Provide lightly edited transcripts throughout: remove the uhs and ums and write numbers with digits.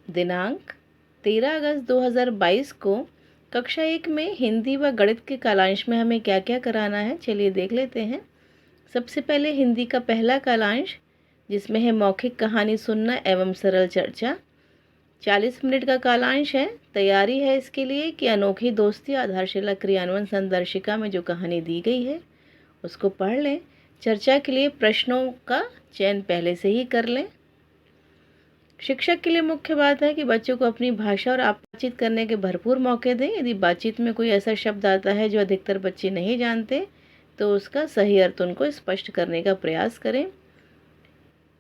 दिनांक 13 अगस्त 2022 को कक्षा 1 में हिंदी व गणित के कालांश में हमें क्या क्या कराना है, चलिए देख लेते हैं। सबसे पहले हिंदी का पहला कालांश, जिसमें है मौखिक कहानी सुनना एवं सरल चर्चा। 40 मिनट का कालांश है। तैयारी है इसके लिए कि अनोखी दोस्ती आधारशिला क्रियान्वयन संदर्शिका में जो कहानी दी गई है उसको पढ़ लें। चर्चा के लिए प्रश्नों का चयन पहले से ही कर लें। शिक्षक के लिए मुख्य बात है कि बच्चों को अपनी भाषा और बातचीत करने के भरपूर मौके दें। यदि बातचीत में कोई ऐसा शब्द आता है जो अधिकतर बच्चे नहीं जानते तो उसका सही अर्थ उनको स्पष्ट करने का प्रयास करें।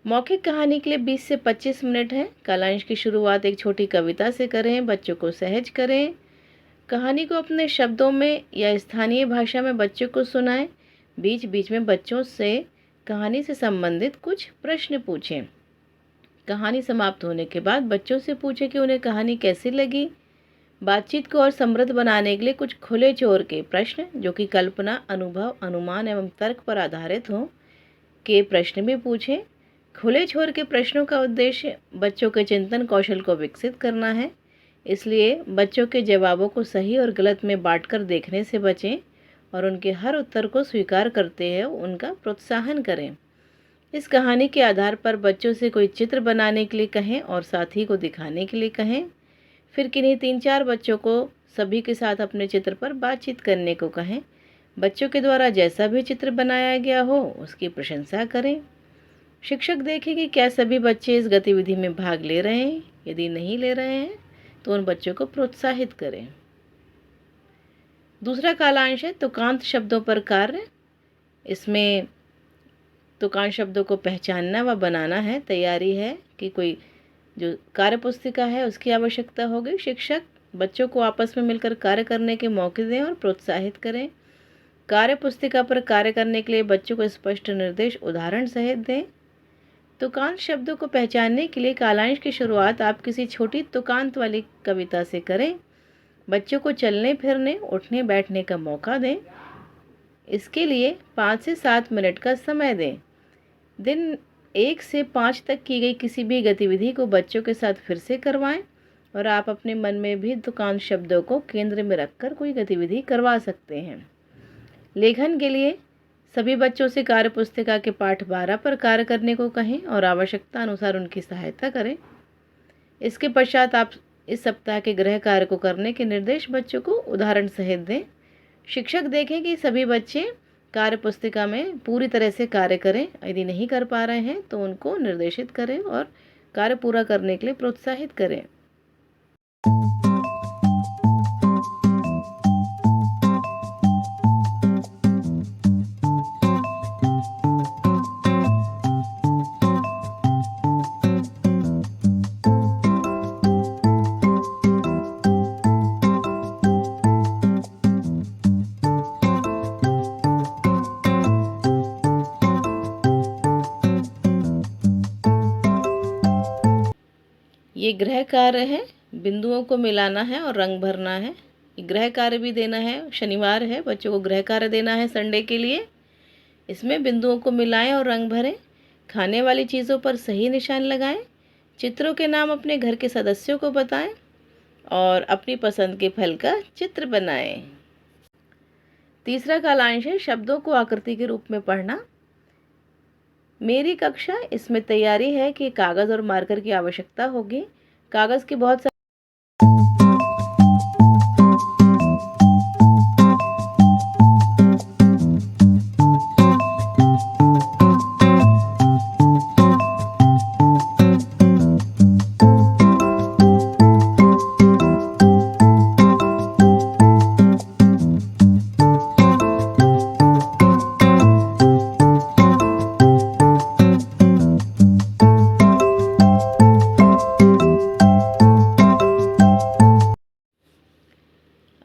मौखिक कहानी के लिए 20 से 25 मिनट है। कालांश की शुरुआत एक छोटी कविता से करें, बच्चों को सहज करें। कहानी को अपने शब्दों में या स्थानीय भाषा में बच्चों को सुनाएं। बीच बीच में बच्चों से कहानी से संबंधित कुछ प्रश्न पूछें। कहानी समाप्त होने के बाद बच्चों से पूछें कि उन्हें कहानी कैसी लगी। बातचीत को और समृद्ध बनाने के लिए कुछ खुले छोर के प्रश्न, जो कि कल्पना, अनुभव, अनुमान एवं तर्क पर आधारित हों, के प्रश्न भी पूछें। खुले छोर के प्रश्नों का उद्देश्य बच्चों के चिंतन कौशल को विकसित करना है, इसलिए बच्चों के जवाबों को सही और गलत में बांटकर देखने से बचें और उनके हर उत्तर को स्वीकार करते हुए उनका प्रोत्साहन करें। इस कहानी के आधार पर बच्चों से कोई चित्र बनाने के लिए कहें और साथी को दिखाने के लिए कहें। फिर किन्हीं 3-4 बच्चों को सभी के साथ अपने चित्र पर बातचीत करने को कहें। बच्चों के द्वारा जैसा भी चित्र बनाया गया हो उसकी प्रशंसा करें। शिक्षक देखें कि क्या सभी बच्चे इस गतिविधि में भाग ले रहे हैं। यदि नहीं ले रहे हैं तो उन बच्चों को प्रोत्साहित करें। दूसरा कालांश है तुकांत शब्दों पर कार्य। इसमें तुकांत शब्दों को पहचानना व बनाना है। तैयारी है कि कोई जो कार्य पुस्तिका है उसकी आवश्यकता होगी। शिक्षक बच्चों को आपस में मिलकर कार्य करने के मौके दें और प्रोत्साहित करें। कार्य पुस्तिका पर कार्य करने के लिए बच्चों को स्पष्ट निर्देश उदाहरण सहित दें। तुकांत शब्दों को पहचानने के लिए कालांश की शुरुआत आप किसी छोटी तुकांत वाली कविता से करें। बच्चों को चलने फिरने, उठने बैठने का मौका दें। इसके लिए 5 से 7 मिनट का समय दें। दिन 1 से 5 तक की गई किसी भी गतिविधि को बच्चों के साथ फिर से करवाएं और आप अपने मन में भी तुकांत शब्दों को केंद्र में रखकर कोई गतिविधि करवा सकते हैं। लेखन के लिए सभी बच्चों से कार्य पुस्तिका के पाठ 12 पर कार्य करने को कहें और आवश्यकता अनुसार उनकी सहायता करें। इसके पश्चात आप इस सप्ताह के गृह कार्य को करने के निर्देश बच्चों को उदाहरण सहित दें। शिक्षक देखें कि सभी बच्चे कार्य पुस्तिका में पूरी तरह से कार्य करें। यदि नहीं कर पा रहे हैं तो उनको निर्देशित करें और कार्य पूरा करने के लिए प्रोत्साहित करें। ये गृह कार्य है, बिंदुओं को मिलाना है और रंग भरना है। ये गृह कार्य भी देना है, शनिवार है, बच्चों को गृह कार्य देना है संडे के लिए। इसमें बिंदुओं को मिलाएं और रंग भरें। खाने वाली चीज़ों पर सही निशान लगाएं। चित्रों के नाम अपने घर के सदस्यों को बताएं और अपनी पसंद के फल का चित्र बनाएं। तीसरा कालांश है शब्दों को आकृति के रूप में पढ़ना। मेरी कक्षा, इसमें तैयारी है कि कागज़ और मार्कर की आवश्यकता होगी। कागज़ की बहुत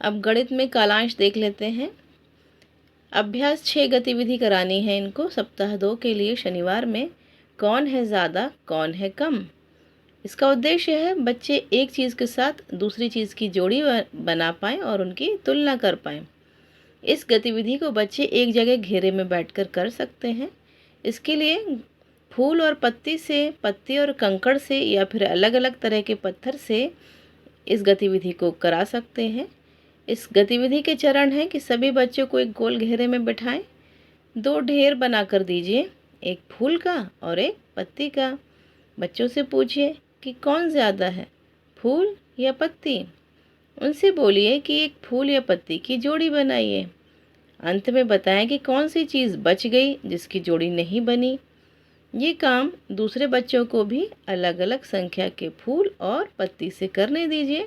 अब गणित में कालांश देख लेते हैं। अभ्यास 6 गतिविधि करानी है इनको सप्ताह 2 के लिए शनिवार में। कौन है ज़्यादा, कौन है कम। इसका उद्देश्य है बच्चे एक चीज़ के साथ दूसरी चीज़ की जोड़ी बना पाएँ और उनकी तुलना कर पाएँ। इस गतिविधि को बच्चे एक जगह घेरे में बैठकर कर सकते हैं। इसके लिए फूल और पत्ती से, पत्ती और कंकड़ से या फिर अलग अलग तरह के पत्थर से इस गतिविधि को करा सकते हैं। इस गतिविधि के चरण हैं कि सभी बच्चों को एक गोल घेरे में बिठाएं, 2 ढेर बना कर दीजिए, एक फूल का और एक पत्ती का। बच्चों से पूछिए कि कौन ज़्यादा है, फूल या पत्ती। उनसे बोलिए कि एक फूल या पत्ती की जोड़ी बनाइए। अंत में बताएं कि कौन सी चीज़ बच गई जिसकी जोड़ी नहीं बनी। ये काम दूसरे बच्चों को भी अलग अलग संख्या के फूल और पत्ती से करने दीजिए।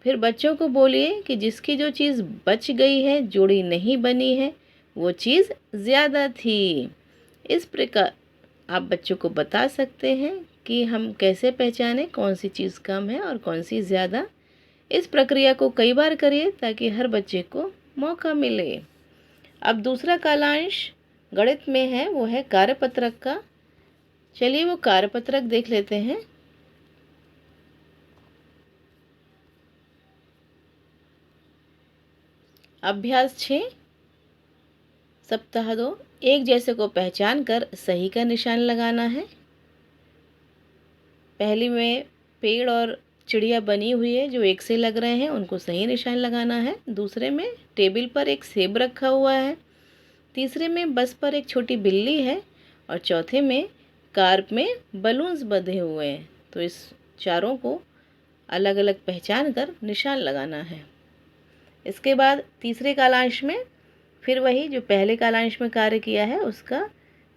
फिर बच्चों को बोलिए कि जिसकी जो चीज़ बच गई है, जोड़ी नहीं बनी है, वो चीज़ ज़्यादा थी। इस प्रकार आप बच्चों को बता सकते हैं कि हम कैसे पहचानें कौन सी चीज़ कम है और कौन सी ज़्यादा। इस प्रक्रिया को कई बार करिए ताकि हर बच्चे को मौका मिले। अब दूसरा कालांश गणित में है, वो है कार्यपत्रक का। चलिए वो कार्यपत्रक देख लेते हैं। अभ्यास 6, सप्ताह 2, एक जैसे को पहचान कर सही का निशान लगाना है। पहली में पेड़ और चिड़िया बनी हुई है जो एक से लग रहे हैं, उनको सही निशान लगाना है। दूसरे में टेबल पर एक सेब रखा हुआ है। तीसरे में बस पर एक छोटी बिल्ली है और चौथे में कार में बलून्स बंधे हुए हैं। तो इस चारों को अलग अलग पहचान कर निशान लगाना है। इसके बाद तीसरे कालांश में फिर वही जो पहले कालांश में कार्य किया है उसका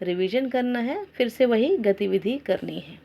रिवीजन करना है, फिर से वही गतिविधि करनी है।